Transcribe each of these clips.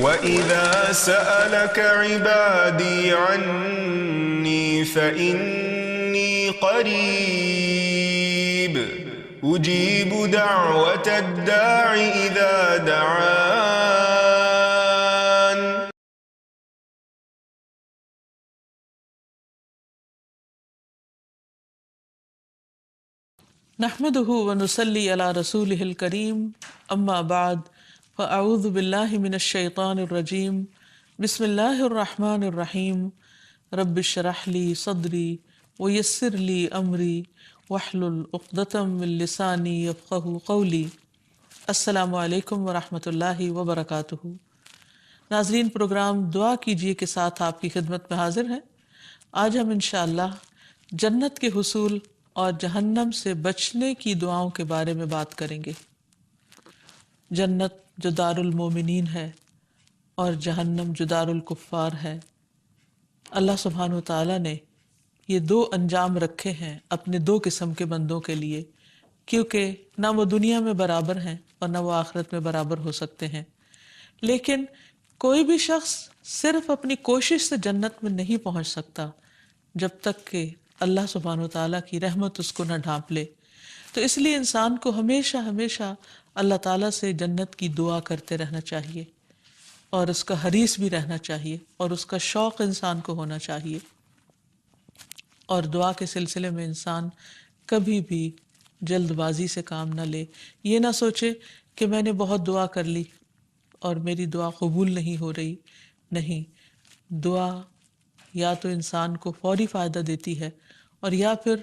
وَإِذَا سَأَلَكَ عِبَادِي عَنِّي فَإِنِّي قَرِيبٌ أُجِيبُ دَعْوَةَ الدَّاعِ إِذَا دَعَانِ. نحمده ونصلي على رسوله الكريم اما بعد فاعوذ بالله من الشيطان الرجيم بسم الله الرحمن الرحيم رب اشرح لي صدري ويسر لي امري واحلل عقدة من لساني يفقهوا قولي. السلام علیکم ورحمۃ اللہ وبرکاتہ. ناظرین، پروگرام دعا کیجیے کے ساتھ آپ کی خدمت میں حاضر ہیں. آج ہم انشاءاللہ جنت کے حصول اور جہنم سے بچنے کی دعاؤں کے بارے میں بات کریں گے. جنت جو دار المومنین ہے اور جہنم جو دار الکفار ہے. اللہ سبحانہ و تعالیٰ نے یہ دو انجام رکھے ہیں اپنے دو قسم کے بندوں کے لیے، کیونکہ نہ وہ دنیا میں برابر ہیں اور نہ وہ آخرت میں برابر ہو سکتے ہیں. لیکن کوئی بھی شخص صرف اپنی کوشش سے جنت میں نہیں پہنچ سکتا جب تک کہ اللہ سبحانہ و تعالیٰ کی رحمت اس کو نہ ڈھانپ لے. تو اس لیے انسان کو ہمیشہ ہمیشہ اللہ تعالیٰ سے جنت کی دعا کرتے رہنا چاہیے اور اس کا حریص بھی رہنا چاہیے اور اس کا شوق انسان کو ہونا چاہیے. اور دعا کے سلسلے میں انسان کبھی بھی جلد بازی سے کام نہ لے. یہ نہ سوچے کہ میں نے بہت دعا کر لی اور میری دعا قبول نہیں ہو رہی. نہیں، دعا یا تو انسان کو فوری فائدہ دیتی ہے اور یا پھر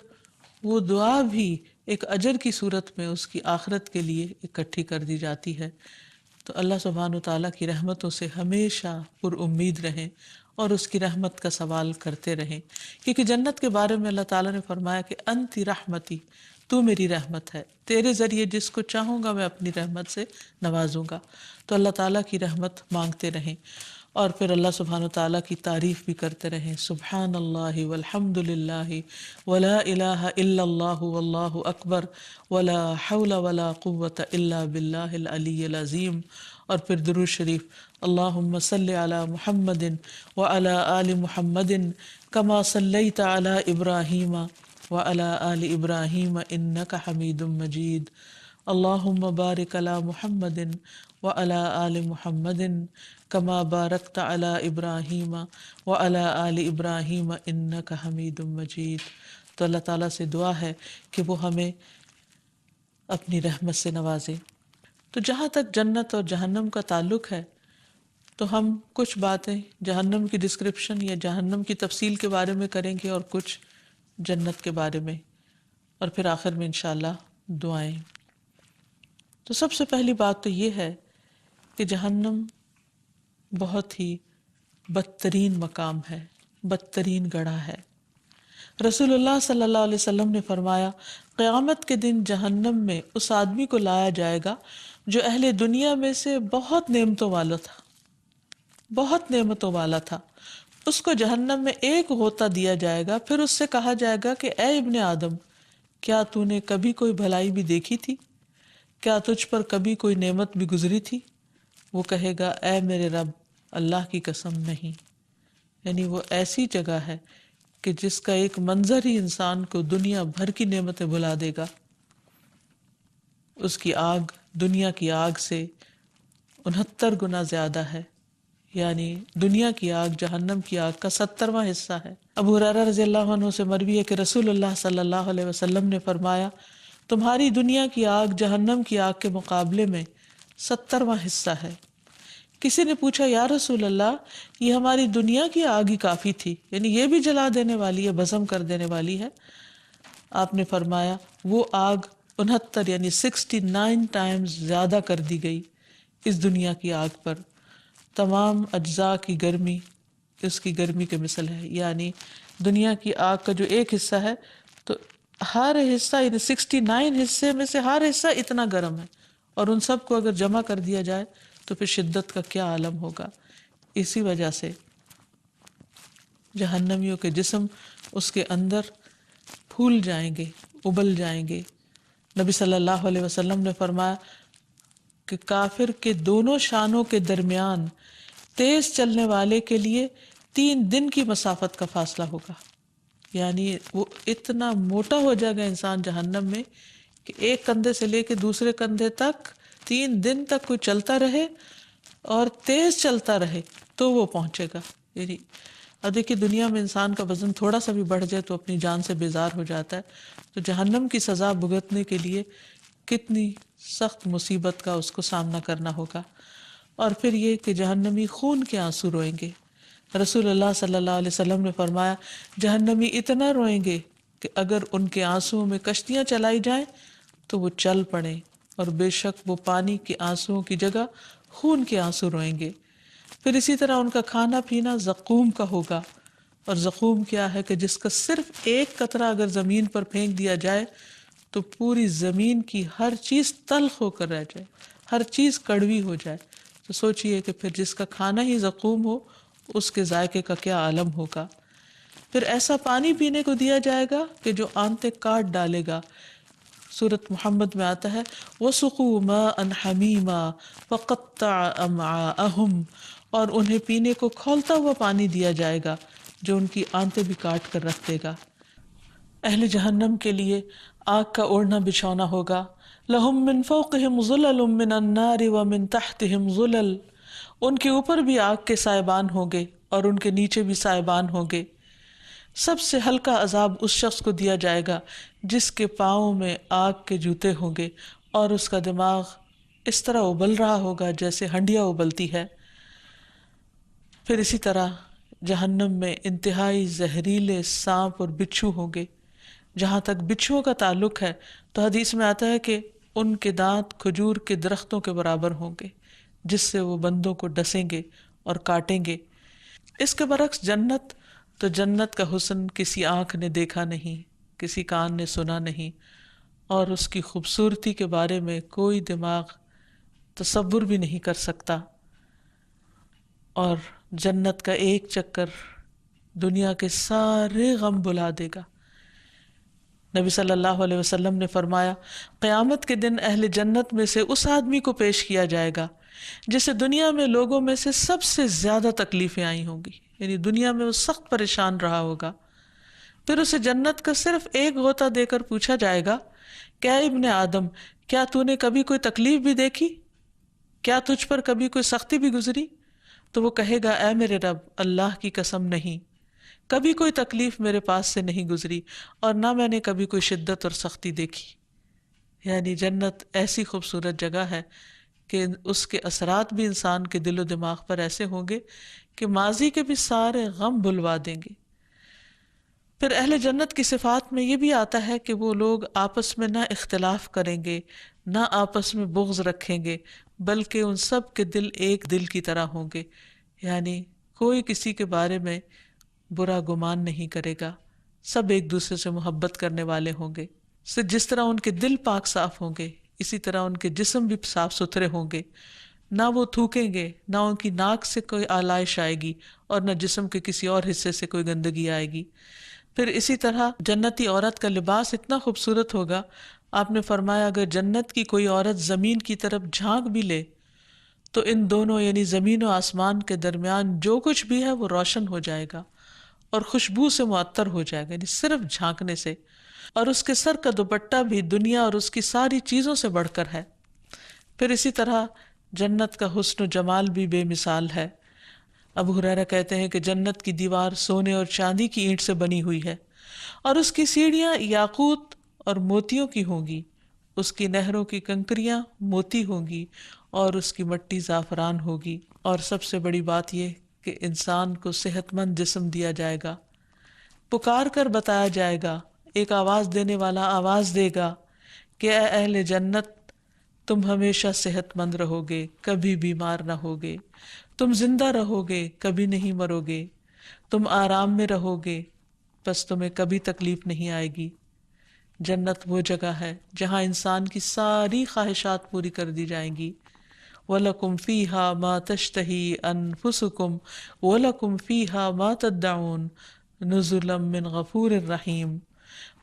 وہ دعا بھی ایک اجر کی صورت میں اس کی آخرت کے لیے اکٹھی کر دی جاتی ہے. تو اللہ سبحانہ و تعالیٰ کی رحمتوں سے ہمیشہ پر امید رہیں اور اس کی رحمت کا سوال کرتے رہیں، کیونکہ جنت کے بارے میں اللہ تعالیٰ نے فرمایا کہ انتی رحمتی، تو میری رحمت ہے، تیرے ذریعے جس کو چاہوں گا میں اپنی رحمت سے نوازوں گا. تو اللہ تعالیٰ کی رحمت مانگتے رہیں اور پھر اللہ سبحانہ وتعالیٰ کی تعریف بھی کرتے رہیں. سبحان اللہ والحمد للہ ولا الہ الا اللہ واللہ اکبر ولا حول ولا قوة الا باللہ العلی العظیم. اور پھر درود شریف، اللہم صلی علی محمد وعلی آل محمد کما صلیت علی ابراہیم وعلی آل ابراہیم انک حمید مجید. اللہم بارک علی محمد وعلی آل محمد کما بارکت علی ابراہیم وعلی آل ابراہیم انک حمید مجید. تو اللہ تعالیٰ سے دعا ہے کہ وہ ہمیں اپنی رحمت سے نوازے. تو جہاں تک جنت اور جہنم کا تعلق ہے تو ہم کچھ باتیں جہنم کی ڈسکرپشن یا جہنم کی تفصیل کے بارے میں کریں گے اور کچھ جنت کے بارے میں، اور پھر آخر میں انشاءاللہ دعائیں. تو سب سے پہلی بات تو یہ ہے کہ جہنم بہت ہی بدترین مقام ہے، بدترین گڑھا ہے. رسول اللہ صلی اللہ علیہ وسلم نے فرمایا، قیامت کے دن جہنم میں اس آدمی کو لایا جائے گا جو اہل دنیا میں سے بہت نعمتوں والا تھا، بہت نعمتوں والا تھا. اس کو جہنم میں ایک غوطہ دیا جائے گا، پھر اس سے کہا جائے گا کہ اے ابن آدم، کیا تو نے کبھی کوئی بھلائی بھی دیکھی تھی؟ کیا تجھ پر کبھی کوئی نعمت بھی گزری تھی؟ وہ کہے گا، اے میرے رب، اللہ کی قسم نہیں. یعنی وہ ایسی جگہ ہے کہ جس کا ایک منظر ہی انسان کو دنیا بھر کی نعمتیں بھلا دے گا. اس کی آگ دنیا کی آگ سے 69 گنا زیادہ ہے، یعنی دنیا کی آگ جہنم کی آگ کا 70واں حصہ ہے. ابو ہریرہ رضی اللہ عنہ سے مروی ہے کہ رسول اللہ صلی اللہ علیہ وسلم نے فرمایا، تمہاری دنیا کی آگ جہنم کی آگ کے مقابلے میں 70واں حصہ ہے. کسی نے پوچھا، یا رسول اللہ، یہ ہماری دنیا کی آگ ہی کافی تھی، یعنی یہ بھی جلا دینے والی ہے، بھسم کر دینے والی ہے؟ آپ نے فرمایا، وہ آگ 69 یعنی 69 ٹائمز زیادہ کر دی گئی اس دنیا کی آگ پر. تمام اجزاء کی گرمی اس کی گرمی کے مثل ہے. یعنی دنیا کی آگ کا جو ایک حصہ ہے تو ہر حصہ یعنی 69 حصے میں سے ہر حصہ اتنا گرم ہے، اور ان سب کو اگر جمع کر دیا جائے تو پھر شدت کا کیا عالم ہوگا. اسی وجہ سے جہنمیوں کے جسم اس کے اندر پھول جائیں گے، ابل جائیں گے. نبی صلی اللہ علیہ وسلم نے فرمایا کہ کافر کے دونوں شانوں کے درمیان تیز چلنے والے کے لیے 3 دن کی مسافت کا فاصلہ ہوگا. یعنی وہ اتنا موٹا ہو جائے گا انسان جہنم میں کہ ایک کندھے سے لے کے دوسرے کندھے تک 3 دن تک کوئی چلتا رہے اور تیز چلتا رہے تو وہ پہنچے گا. یعنی اور دیکھیے دنیا میں انسان کا وزن تھوڑا سا بھی بڑھ جائے تو اپنی جان سے بیزار ہو جاتا ہے. تو جہنم کی سزا بھگتنے کے لیے کتنی سخت مصیبت کا اس کو سامنا کرنا ہوگا. اور پھر یہ کہ جہنمی خون کے آنسو روئیں گے. رسول اللہ صلی اللہ علیہ وسلم نے فرمایا جہنمی اتنا روئیں گے کہ اگر ان کے آنسوؤں میں کشتیاں چلائی جائیں تو وہ چل پڑیں، اور بے شک وہ پانی کے آنسوؤں کی جگہ خون کے آنسو روئیں گے. پھر اسی طرح ان کا کھانا پینا زقوم کا ہوگا. اور زقوم کیا ہے کہ جس کا صرف ایک قطرہ اگر زمین پر پھینک دیا جائے تو پوری زمین کی ہر چیز تلخ ہو کر رہ جائے، ہر چیز کڑوی ہو جائے. تو سوچئے کہ پھر جس کا کھانا ہی زقوم ہو اس کے ذائقے کا کیا عالم ہوگا. پھر ایسا پانی پینے کو دیا جائے گا کہ جو آنتیں کاٹ ڈالے گا. سورۃ محمد میں آتا ہے وَسُقُوا مَاءً حَمِيمًا فَقَطَّعَ أَمْعَاءَهُمْ، اور انہیں پینے کو کھولتا ہوا پانی دیا جائے گا جو ان کی آنتیں بھی کاٹ کر رکھ دے گا. اہل جہنم کے لیے آگ کا اوڑھنا بچھونا ہوگا. لَهُم مِّن فَوْقِهِمْ ظُلَلٌ مِّنَ النَّارِ وَمِن تَحْتِهِمْ ظُلَلٌ، ان کے اوپر بھی آگ کے سائبان ہوں گے اور ان کے نیچے بھی سائبان ہوں گے. سب سے ہلکا عذاب اس شخص کو دیا جائے گا جس کے پاؤں میں آگ کے جوتے ہوں گے اور اس کا دماغ اس طرح ابل رہا ہوگا جیسے ہنڈیا ابلتی ہے. پھر اسی طرح جہنم میں انتہائی زہریلے سانپ اور بچھو ہوں گے. جہاں تک بچھوؤں کا تعلق ہے تو حدیث میں آتا ہے کہ ان کے دانت کھجور کے درختوں کے برابر ہوں گے جس سے وہ بندوں کو ڈسیں گے اور کاٹیں گے. اس کے برعکس جنت، تو جنت کا حسن کسی آنکھ نے دیکھا نہیں، کسی کان نے سنا نہیں، اور اس کی خوبصورتی کے بارے میں کوئی دماغ تصور بھی نہیں کر سکتا. اور جنت کا ایک چکر دنیا کے سارے غم بھلا دے گا. نبی صلی اللہ علیہ وسلم نے فرمایا قیامت کے دن اہل جنت میں سے اس آدمی کو پیش کیا جائے گا جسے دنیا میں لوگوں میں سے سب سے زیادہ تکلیفیں آئی ہوں گی. یعنی دنیا میں وہ سخت پریشان رہا ہوگا. پھر اسے جنت کا صرف ایک غوطہ دے کر پوچھا جائے گا کہ اے ابن آدم، کیا تو نے کبھی کوئی تکلیف بھی دیکھی؟ کیا تجھ پر کبھی کوئی سختی بھی گزری؟ تو وہ کہے گا اے میرے رب، اللہ کی قسم نہیں، کبھی کوئی تکلیف میرے پاس سے نہیں گزری اور نہ میں نے کبھی کوئی شدت اور سختی دیکھی. یعنی جنت ایسی خوبصورت جگہ ہے کہ اس کے اثرات بھی انسان کے دل و دماغ پر ایسے ہوں گے کہ ماضی کے بھی سارے غم بھلوا دیں گے. پھر اہل جنت کی صفات میں یہ بھی آتا ہے کہ وہ لوگ آپس میں نہ اختلاف کریں گے، نہ آپس میں بغض رکھیں گے، بلکہ ان سب کے دل ایک دل کی طرح ہوں گے. یعنی کوئی کسی کے بارے میں برا گمان نہیں کرے گا، سب ایک دوسرے سے محبت کرنے والے ہوں گے. جس طرح ان کے دل پاک صاف ہوں گے اسی طرح ان کے جسم بھی صاف ستھرے ہوں گے. نہ وہ تھوکیں گے، نہ ان کی ناک سے کوئی آلائش آئے گی اور نہ جسم کے کسی اور حصے سے کوئی گندگی آئے گی. پھر اسی طرح جنتی عورت کا لباس اتنا خوبصورت ہوگا، آپ نے فرمایا اگر جنت کی کوئی عورت زمین کی طرف جھانک بھی لے تو ان دونوں یعنی زمین و آسمان کے درمیان جو کچھ بھی ہے وہ روشن ہو جائے گا اور خوشبو سے معطر ہو جائے گا، یعنی صرف جھانکنے سے. اور اس کے سر کا دوپٹہ بھی دنیا اور اس کی ساری چیزوں سے بڑھ کر ہے. پھر اسی طرح جنت کا حسن و جمال بھی بے مثال ہے. ابو ہریرہ کہتے ہیں کہ جنت کی دیوار سونے اور چاندی کی اینٹ سے بنی ہوئی ہے اور اس کی سیڑھیاں یاقوت اور موتیوں کی ہوں گی، اس کی نہروں کی کنکریاں موتی ہوں گی اور اس کی مٹی زعفران ہوگی. اور سب سے بڑی بات یہ کہ انسان کو صحت مند جسم دیا جائے گا. پکار کر بتایا جائے گا، ایک آواز دینے والا آواز دے گا کہ اے اہل جنت، تم ہمیشہ صحت مند رہو گے، کبھی بیمار نہ ہوگے، تم زندہ رہو گے، کبھی نہیں مرو گے، تم آرام میں رہو گے، بس تمہیں کبھی تکلیف نہیں آئے گی. جنت وہ جگہ ہے جہاں انسان کی ساری خواہشات پوری کر دی جائیں گی. وَلَكُمْ فِيهَا مَا تَشْتَهِي أَنفُسُكُمْ وَلَكُمْ فِيهَا مَا تَدَّعُونَ نُزُلًا مِّن غَفُورٍ رَحِيمٍ.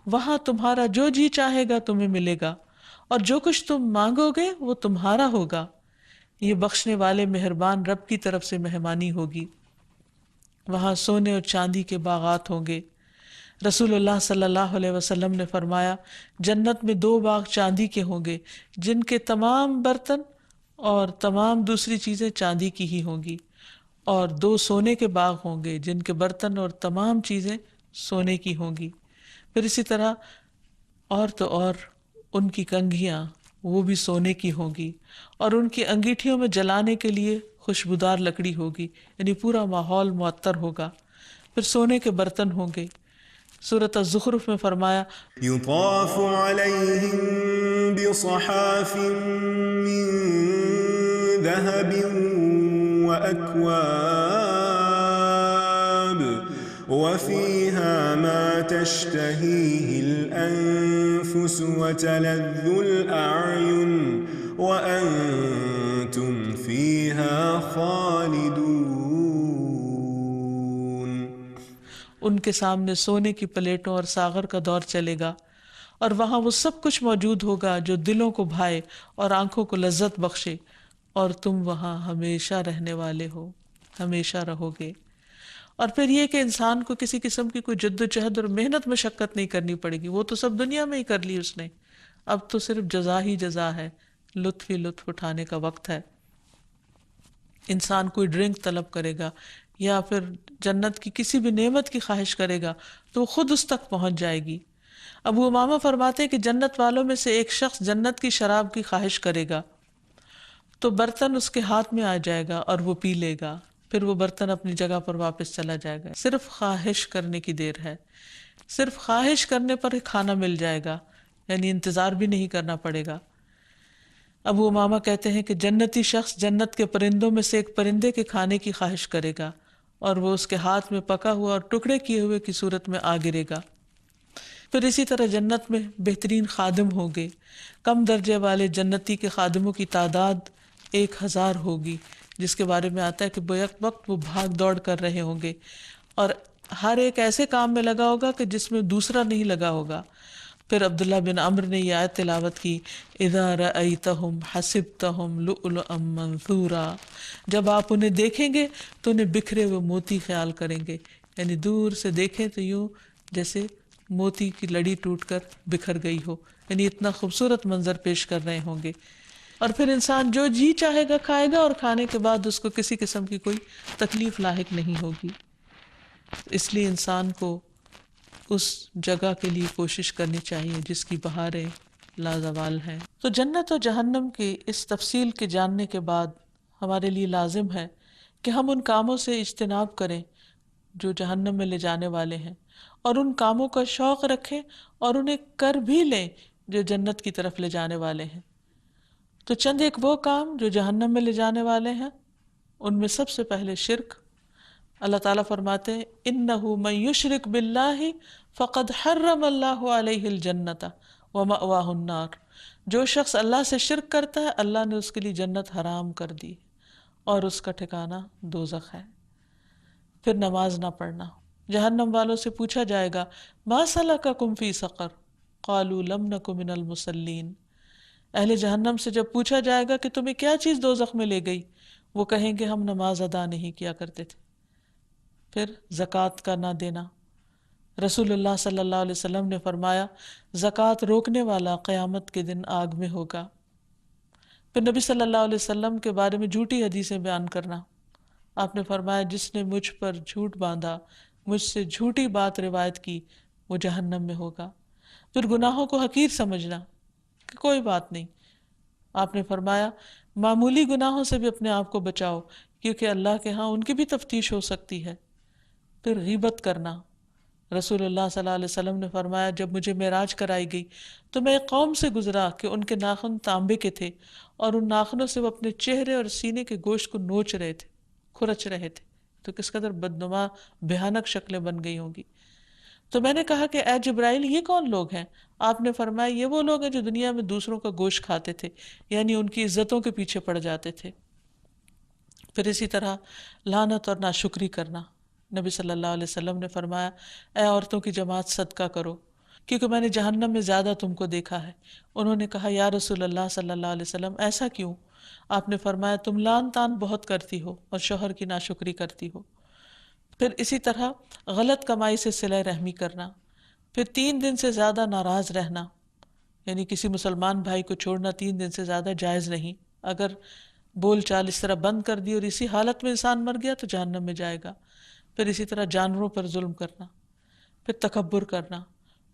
وہاں تمہارا جو جی چاہے گا تمہیں ملے گا اور جو کچھ تم مانگو گے وہ تمہارا ہوگا. یہ بخشنے والے مہربان رب کی طرف سے مہمانی ہوگی۔ وہاں سونے اور چاندی کے باغات ہوں گے۔ رسول اللہ صلی اللہ علیہ وسلم نے فرمایا جنت میں 2 باغ چاندی کے ہوں گے جن کے تمام برتن اور تمام دوسری چیزیں چاندی کی ہی ہوں گی، اور 2 سونے کے باغ ہوں گے جن کے برتن اور تمام چیزیں سونے کی ہوں گی۔ پھر اسی طرح اور تو اور ان کی کنگھیاں وہ بھی سونے کی ہوں گی، اور ان کی انگیٹھیوں میں جلانے کے لیے خوشبودار لکڑی ہوگی، یعنی پورا ماحول معطر ہوگا۔ پھر سونے کے برتن ہوں گے۔ سورۃ الزخرف میں فرمایا يطاف عليهم بصحاف من ذهب وأكواب وفيها ما تشتهيه الأنفس وتلذ الأعين وأنتم فيها خالدون۔ ان کے سامنے سونے کی پلیٹوں اور ساغر کا دور چلے گا، اور وہاں وہ سب کچھ موجود ہوگا جو دلوں کو بھائے اور آنکھوں کو لذت بخشے، اور تم وہاں ہمیشہ رہنے والے ہو، ہمیشہ رہو گے۔ اور پھر یہ کہ انسان کو کسی قسم کی کوئی جد و جہد اور محنت مشقت نہیں کرنی پڑے گی، وہ تو سب دنیا میں ہی کر لی اس نے، اب تو صرف جزا ہی جزا ہے، لطف ہی لطف اٹھانے کا وقت ہے۔ انسان کوئی ڈرنک طلب کرے گا یا پھر جنت کی کسی بھی نعمت کی خواہش کرے گا تو وہ خود اس تک پہنچ جائے گی۔ ابو امامہ فرماتے ہیں کہ جنت والوں میں سے ایک شخص جنت کی شراب کی خواہش کرے گا تو برتن اس کے ہاتھ میں آ جائے گا اور وہ پی لے گا، پھر وہ برتن اپنی جگہ پر واپس چلا جائے گا۔ صرف خواہش کرنے کی دیر ہے، صرف خواہش کرنے پر ہی کھانا مل جائے گا، یعنی انتظار بھی نہیں کرنا پڑے گا۔ ابو امامہ کہتے ہیں کہ جنتی شخص جنت کے پرندوں میں سے ایک پرندے کے کھانے کی خواہش کرے گا اور وہ اس کے ہاتھ میں پکا ہوا اور ٹکڑے کیے ہوئے کی صورت میں آ گرے گا۔ پھر اسی طرح جنت میں بہترین خادم ہوں گے۔ کم درجے والے جنتی کے خادموں کی تعداد 1000 ہوگی، جس کے بارے میں آتا ہے کہ بیک وقت وہ بھاگ دوڑ کر رہے ہوں گے، اور ہر ایک ایسے کام میں لگا ہوگا کہ جس میں دوسرا نہیں لگا ہوگا۔ پھر عبداللہ بن عمرو نے یہ آیت تلاوت کی اذا رأیتہم حسبتہم لؤلؤا منثورا، جب آپ انہیں دیکھیں گے تو انہیں بکھرے ہوئے موتی خیال کریں گے، یعنی دور سے دیکھیں تو یوں جیسے موتی کی لڑی ٹوٹ کر بکھر گئی ہو، یعنی اتنا خوبصورت منظر پیش کر رہے ہوں گے۔ اور پھر انسان جو جی چاہے گا کھائے گا، اور کھانے کے بعد اس کو کسی قسم کی کوئی تکلیف لاحق نہیں ہوگی۔ اس لیے انسان کو اس جگہ کے لیے کوشش کرنی چاہیے جس کی بہاریں لازوال ہیں۔ تو جنت و جہنم کی اس تفصیل کے جاننے کے بعد ہمارے لیے لازم ہے کہ ہم ان کاموں سے اجتناب کریں جو جہنم میں لے جانے والے ہیں، اور ان کاموں کا شوق رکھیں اور انہیں کر بھی لیں جو جنت کی طرف لے جانے والے ہیں۔ تو چند ایک وہ کام جو جہنم میں لے جانے والے ہیں، ان میں سب سے پہلے شرک۔ اللہ تعالیٰ فرماتے ہیں اِنَّهُ مَن يُشْرِكْ بِاللَّهِ فَقَدْ حَرَّمَ اللَّهُ عَلَيْهِ الْجَنَّةَ وَمَأْوَاهُ النَّارُ، جو شخص اللہ سے شرک کرتا ہے اللہ نے اس کے لیے جنت حرام کر دی اور اس کا ٹھکانہ دوزخ ہے۔ پھر نماز نہ پڑھنا۔ جہنم والوں سے پوچھا جائے گا مَا سَلَكَكُمْ فِي سَقَرَ قَالُوا لَمْ نَكُ مِنَ الْمُصَلِّينَ، اہل جہنم سے جب پوچھا جائے گا کہ تمہیں کیا چیز دوزخ میں لے گئی، وہ کہیں گے ہم نماز ادا نہیں کیا کرتے تھے۔ پھر زکوٰۃ کا نہ دینا۔ رسول اللہ صلی اللہ علیہ وسلم نے فرمایا زکوٰۃ روکنے والا قیامت کے دن آگ میں ہوگا۔ پھر نبی صلی اللہ علیہ وسلم کے بارے میں جھوٹی حدیثیں بیان کرنا۔ آپ نے فرمایا جس نے مجھ پر جھوٹ باندھا، مجھ سے جھوٹی بات روایت کی، وہ جہنم میں ہوگا۔ پھر گناہوں کو حقیر سمجھنا کہ کوئی بات نہیں۔ آپ نے فرمایا معمولی گناہوں سے بھی اپنے آپ کو بچاؤ کیونکہ اللہ کے ہاں ان کی بھی تفتیش ہو سکتی ہے۔ پھر غیبت کرنا۔ رسول اللہ صلی اللہ علیہ وسلم نے فرمایا جب مجھے معراج کرائی گئی تو میں ایک قوم سے گزرا کہ ان کے ناخن تانبے کے تھے اور ان ناخنوں سے وہ اپنے چہرے اور سینے کے گوشت کو نوچ رہے تھے، کھرچ رہے تھے، تو کس قدر بدنما بھیانک شکلیں بن گئی ہوں گی۔ تو میں نے کہا کہ اے جبرائیل یہ کون لوگ ہیں؟ آپ نے فرمایا یہ وہ لوگ ہیں جو دنیا میں دوسروں کا گوشت کھاتے تھے، یعنی ان کی عزتوں کے پیچھے پڑ جاتے تھے۔ پھر اسی طرح لعنت اور ناشکری کرنا۔ نبی صلی اللہ علیہ وسلم نے فرمایا اے عورتوں کی جماعت صدقہ کرو کیونکہ میں نے جہنم میں زیادہ تم کو دیکھا ہے۔ انہوں نے کہا یا رسول اللہ صلی اللہ علیہ وسلم ایسا کیوں؟ آپ نے فرمایا تم لان تان بہت کرتی ہو اور شوہر کی ناشکری کرتی ہو۔ پھر اسی طرح غلط کمائی سے صلہ رحمی کرنا۔ پھر 3 دن سے زیادہ ناراض رہنا، یعنی کسی مسلمان بھائی کو چھوڑنا 3 دن سے زیادہ جائز نہیں۔ اگر بول چال اس طرح بند کر دی اور اسی حالت میں انسان مر گیا تو جہنم میں جائے گا۔ پھر اسی طرح جانوروں پر ظلم کرنا، پھر تکبر کرنا،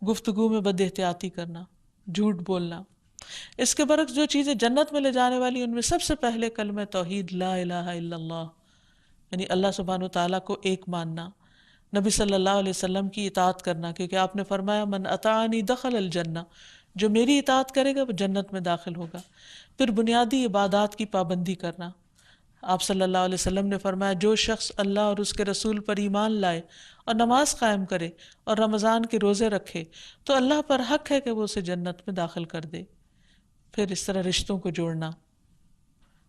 گفتگو میں بد احتیاطی کرنا، جھوٹ بولنا۔ اس کے برعکس جو چیزیں جنت میں لے جانے والی ان میں سب سے پہلے کلمہ توحید لا الہ الا اللہ، یعنی اللہ سبحانہ و تعالیٰ کو ایک ماننا، نبی صلی اللہ علیہ وسلم کی اطاعت کرنا، کیونکہ آپ نے فرمایا من اطاعنی دخل الجنہ، جو میری اطاعت کرے گا وہ جنت میں داخل ہوگا۔ پھر بنیادی عبادات کی پابندی کرنا۔ آپ صلی اللہ علیہ وسلم نے فرمایا جو شخص اللہ اور اس کے رسول پر ایمان لائے اور نماز قائم کرے اور رمضان کے روزے رکھے تو اللہ پر حق ہے کہ وہ اسے جنت میں داخل کر دے۔ پھر اس طرح رشتوں کو جوڑنا۔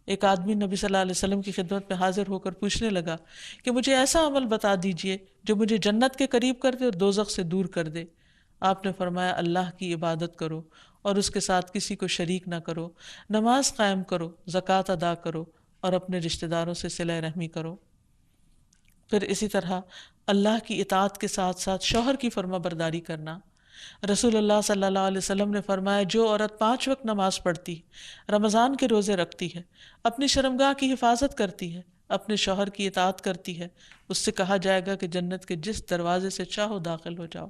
ایک آدمی نبی صلی اللہ علیہ وسلم کی خدمت میں حاضر ہو کر پوچھنے لگا کہ مجھے ایسا عمل بتا دیجئے جو مجھے جنت کے قریب کر دے اور دوزخ سے دور کر دے۔ آپ نے فرمایا اللہ کی عبادت کرو اور اس کے ساتھ کسی کو شریک نہ کرو، نماز قائم کرو، زکوٰۃ ادا کرو اور اپنے رشتہ داروں سے صلہ رحمی کرو۔ پھر اسی طرح اللہ کی اطاعت کے ساتھ ساتھ شوہر کی فرما برداری کرنا۔ رسول اللہ صلی اللہ علیہ وسلم نے فرمایا جو عورت 5 وقت نماز پڑھتی ہے، رمضان کے روزے رکھتی ہے، اپنی شرمگاہ کی حفاظت کرتی ہے، اپنے شوہر کی اطاعت کرتی ہے، اس سے کہا جائے گا کہ جنت کے جس دروازے سے چاہو داخل ہو جاؤ۔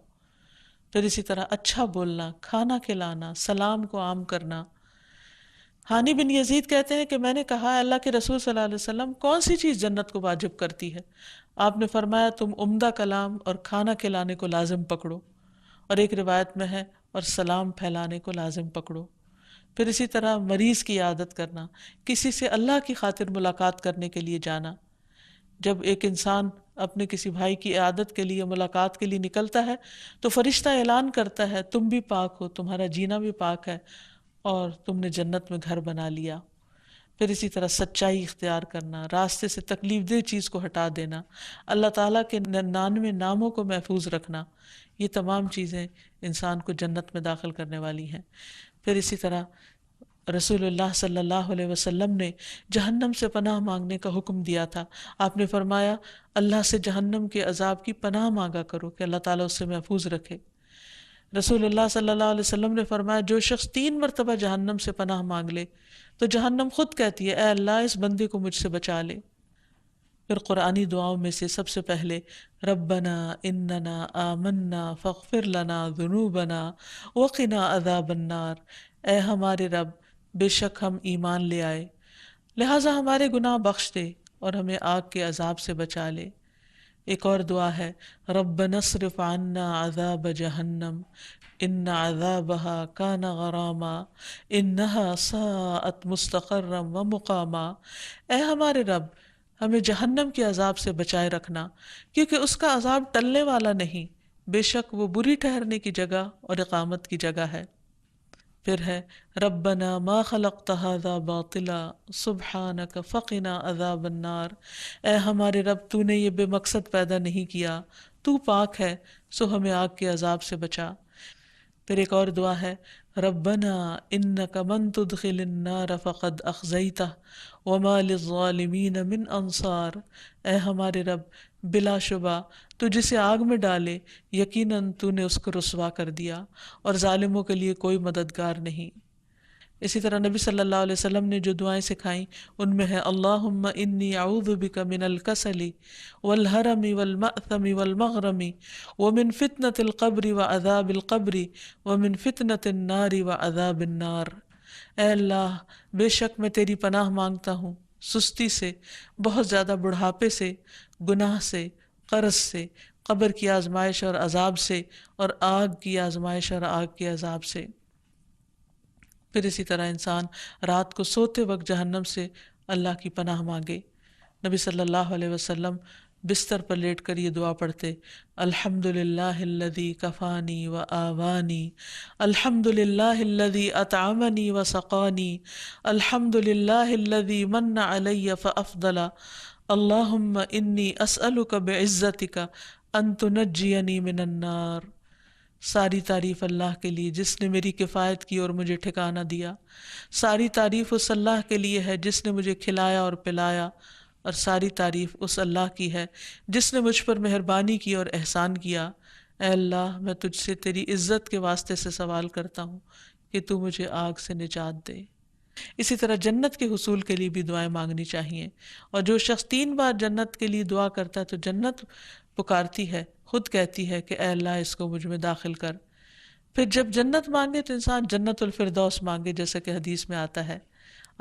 پھر اسی طرح اچھا بولنا، کھانا کھلانا، سلام کو عام کرنا۔ ہانی بن یزید کہتے ہیں کہ میں نے کہا اللہ کے رسول صلی اللہ علیہ وسلم کون سی چیز جنت کو واجب کرتی ہے؟ آپ نے فرمایا تم عمدہ کلام اور کھانا کھلانے کو لازم پکڑو، اور ایک روایت میں ہے اور سلام پھیلانے کو لازم پکڑو۔ پھر اسی طرح مریض کی عیادت کرنا، کسی سے اللہ کی خاطر ملاقات کرنے کے لیے جانا۔ جب ایک انسان اپنے کسی بھائی کی عیادت کے لیے ملاقات کے لیے نکلتا ہے تو فرشتہ اعلان کرتا ہے تم بھی پاک ہو، تمہارا جینا بھی پاک ہے اور تم نے جنت میں گھر بنا لیا۔ پھر اسی طرح سچائی اختیار کرنا، راستے سے تکلیف دہ چیز کو ہٹا دینا، اللہ تعالیٰ کے 99 ناموں کو محفوظ رکھنا، یہ تمام چیزیں انسان کو جنت میں داخل کرنے والی ہیں۔ پھر اسی طرح رسول اللہ صلی اللہ علیہ وسلم نے جہنم سے پناہ مانگنے کا حکم دیا تھا۔ آپ نے فرمایا اللہ سے جہنم کے عذاب کی پناہ مانگا کرو کہ اللہ تعالیٰ اس سے محفوظ رکھے۔ رسول اللہ صلی اللہ علیہ وسلم نے فرمایا جو شخص 3 مرتبہ جہنم سے پناہ مانگ لے تو جہنم خود کہتی ہے اے اللہ اس بندے کو مجھ سے بچا لے۔ پھر قرآنی دعاؤں میں سے سب سے پہلے ربنا اننا آمنا فاغفر لنا ذنوبنا وقنا عذاب النار، اے ہمارے رب بے شک ہم ایمان لے آئے لہٰذا ہمارے گناہ بخش دے اور ہمیں آگ کے عذاب سے بچا لے۔ ایک اور دعا ہے ربنا اصرف عنا عذاب جہنم ان عذابها کان غراما انها ساءت مستقرا ومقاما، اے ہمارے رب ہمیں جہنم کے عذاب سے بچائے رکھنا کیونکہ اس کا عذاب ٹلنے والا نہیں، بے شک وہ بری ٹھہرنے کی جگہ اور اقامت کی جگہ ہے۔ پھر ہے ربنا ما خلقت هذا باطلا سبحانک فقنا عذاب النار، اے ہمارے رب تو نے یہ بے مقصد پیدا نہیں کیا، تو پاک ہے سو ہمیں آگ کے عذاب سے بچا۔ پھر ایک اور دعا ہے ربنا انک من تدخل النار فقد اخزیتہ وما للظالمین من انصار، اے ہمارے رب بلا شبہ تو جسے آگ میں ڈالے یقیناً تو نے اس کو رسوا کر دیا اور ظالموں کے لیے کوئی مددگار نہیں۔ اسی طرح نبی صلی اللہ علیہ وسلم نے جو دعائیں سکھائیں ان میں ہے اللہم انی اعوذ بک من الکسل والحرم والمأثم والمغرم ومن فتنة القبر وعذاب القبر ومن فتنة النار وعذاب النار، اے اللہ بے شک میں تیری پناہ مانگتا ہوں سستی سے، بہت زیادہ بڑھاپے سے، گناہ سے، قرض سے، قبر کی آزمائش اور عذاب سے، اور آگ کی آزمائش اور آگ کے عذاب سے۔ پھر اسی طرح انسان رات کو سوتے وقت جہنم سے اللہ کی پناہ مانگے۔ نبی صلی اللہ علیہ وسلم بستر پر لیٹ کر یہ دعا پڑھتے الحمدللہ الذی کفانی و آوانی، الحمدللہ الذی اطعمنی و سقانی، الحمدللہ الذی من علی فافضل، اللہم انی اسألک بعزتک ان تنجینی من النار۔ ساری تعریف اللہ کے لیے جس نے میری کفایت کی اور مجھے ٹھکانہ دیا، ساری تعریف اس اللہ کے لیے ہے جس نے مجھے کھلایا اور پلایا، اور ساری تعریف اس اللہ کی ہے جس نے مجھ پر مہربانی کی اور احسان کیا۔ اے اللہ، میں تجھ سے تیری عزت کے واسطے سے سوال کرتا ہوں کہ تو مجھے آگ سے نجات دے۔ اسی طرح جنت کے حصول کے لیے بھی دعائیں مانگنی چاہیے، اور جو شخص 3 بار جنت کے لیے دعا کرتا ہے تو جنت پکارتی ہے، خود کہتی ہے کہ اے اللہ اس کو مجھ میں داخل کر۔ پھر جب جنت مانگے تو انسان جنت الفردوس مانگے، جیسا کہ حدیث میں آتا ہے۔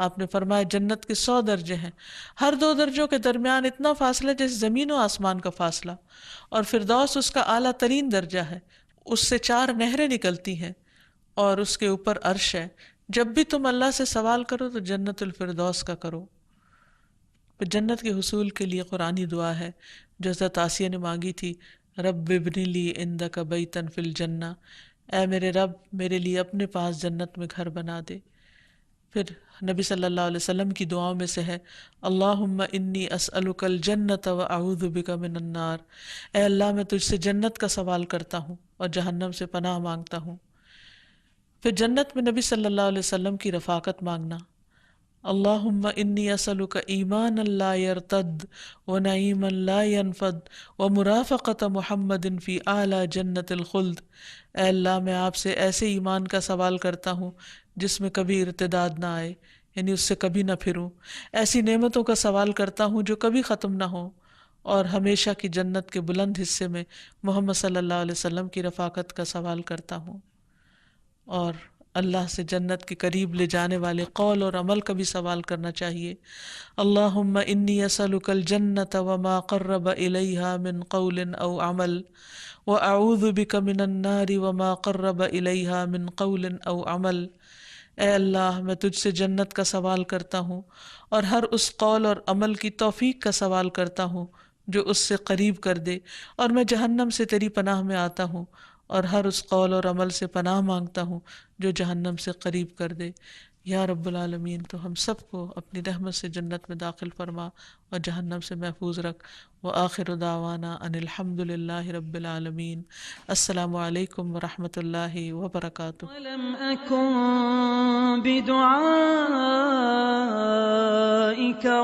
آپ نے فرمایا جنت کے 100 درجے ہیں، ہر 2 درجوں کے درمیان اتنا فاصلہ جیسے زمین و آسمان کا فاصلہ، اور فردوس اس کا اعلیٰ ترین درجہ ہے، اس سے 4 نہریں نکلتی ہیں اور اس کے اوپر عرش ہے۔ جب بھی تم اللہ سے سوال کرو تو جنت الفردوس کا کرو۔ پھر جنت کے حصول کے لیے قرآنی دعا ہے جو حضرت آسیہ نے مانگی تھی، رب ابن لی عندک بیتا فی الجنہ، اے میرے رب میرے لیے اپنے پاس جنت میں گھر بنا دے۔ پھر نبی صلی اللہ علیہ وسلم کی دعاؤں میں سے ہے اللہم انی اسألک الجنۃ واعوذ بک من النار، اے اللہ میں تجھ سے جنت کا سوال کرتا ہوں اور جہنم سے پناہ مانگتا ہوں۔ پھر جنت میں نبی صلی اللہ علیہ وسلم کی رفاقت مانگنا، اللہم انی اسألک ایمانا لا یرتد ونعیما لا ینفد ومرافقۃ محمد فی اعلی جنت الخلد، اے اللہ میں آپ سے ایسے ایمان کا سوال کرتا ہوں جس میں کبھی ارتداد نہ آئے، یعنی اس سے کبھی نہ پھروں، ایسی نعمتوں کا سوال کرتا ہوں جو کبھی ختم نہ ہوں، اور ہمیشہ کی جنت کے بلند حصے میں محمد صلی اللہ علیہ وسلم کی رفاقت کا سوال کرتا ہوں، اور اللہ سے جنت کے قریب لے جانے والے قول اور عمل کا بھی سوال کرنا چاہیے۔ اللہم انی اسألک الجنۃ وما قرب الیہا من قول او عمل واعوذ بک من النار وما قرب الیہا من قول او عمل، اے اللہ میں تجھ سے جنت کا سوال کرتا ہوں اور ہر اس قول اور عمل کی توفیق کا سوال کرتا ہوں جو اس سے قریب کر دے، اور میں جہنم سے تیری پناہ میں آتا ہوں اور ہر اس قول اور عمل سے پناہ مانگتا ہوں جو جہنم سے قریب کر دے۔ یا رب العالمین تو ہم سب کو اپنی رحمت سے جنت میں داخل فرما اور جہنم سے محفوظ رکھ۔ وآخر دعوانا ان الحمد للہ رب العالمین۔ السلام علیکم ورحمۃ اللہ وبرکاتہ۔ ولم أكن بدعائك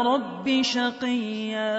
رب شقيا